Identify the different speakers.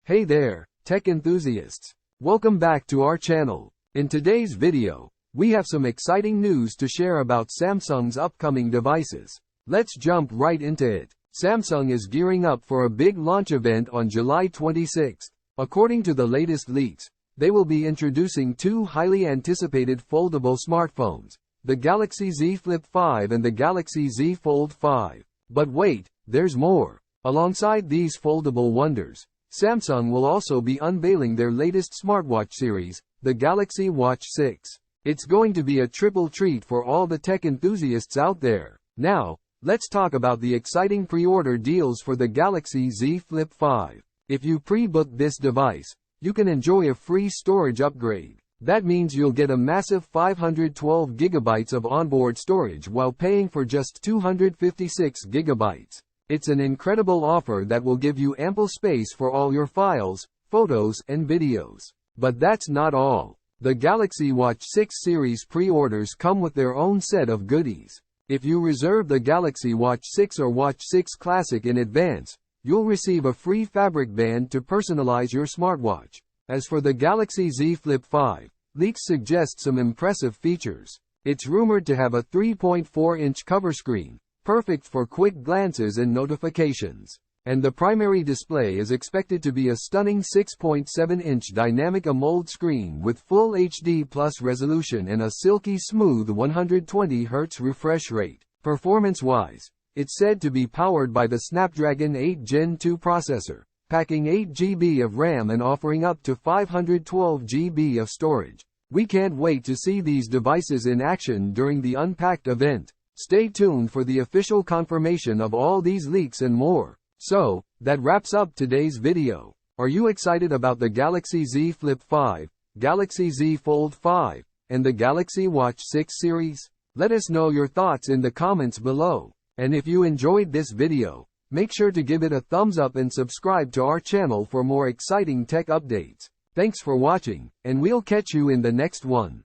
Speaker 1: Hey there, tech enthusiasts. Welcome back to our channel. In today's video, we have some exciting news to share about Samsung's upcoming devices. Let's jump right into it. Samsung is gearing up for a big launch event on July 26. According to the latest leaks, they will be introducing two highly anticipated foldable smartphones, the Galaxy Z Flip 5 and the Galaxy Z Fold 5. But wait, there's more. Alongside these foldable wonders, Samsung will also be unveiling their latest smartwatch series, the Galaxy Watch 6. It's going to be a triple treat for all the tech enthusiasts out there. Now, let's talk about the exciting pre-order deals for the Galaxy Z Flip 5. If you pre-book this device, you can enjoy a free storage upgrade. That means you'll get a massive 512 gigabytes of onboard storage while paying for just 256 gigabytes. It's an incredible offer that will give you ample space for all your files, photos, and videos. But that's not all. The Galaxy Watch 6 series pre-orders come with their own set of goodies. If you reserve the Galaxy Watch 6 or Watch 6 Classic in advance, you'll receive a free fabric band to personalize your smartwatch. As for the Galaxy Z Flip 5, leaks suggest some impressive features. It's rumored to have a 3.4-inch cover screen, perfect for quick glances and notifications. And the primary display is expected to be a stunning 6.7-inch dynamic AMOLED screen with full HD plus resolution and a silky smooth 120Hz refresh rate. Performance-wise, it's said to be powered by the Snapdragon 8 Gen 2 processor, packing 8 GB of RAM and offering up to 512 GB of storage. We can't wait to see these devices in action during the Unpacked event. Stay tuned for the official confirmation of all these leaks and more. So, that wraps up today's video. Are you excited about the Galaxy Z Flip 5, Galaxy Z Fold 5, and the Galaxy Watch 6 series? Let us know your thoughts in the comments below. And if you enjoyed this video, make sure to give it a thumbs up and subscribe to our channel for more exciting tech updates. Thanks for watching, and we'll catch you in the next one.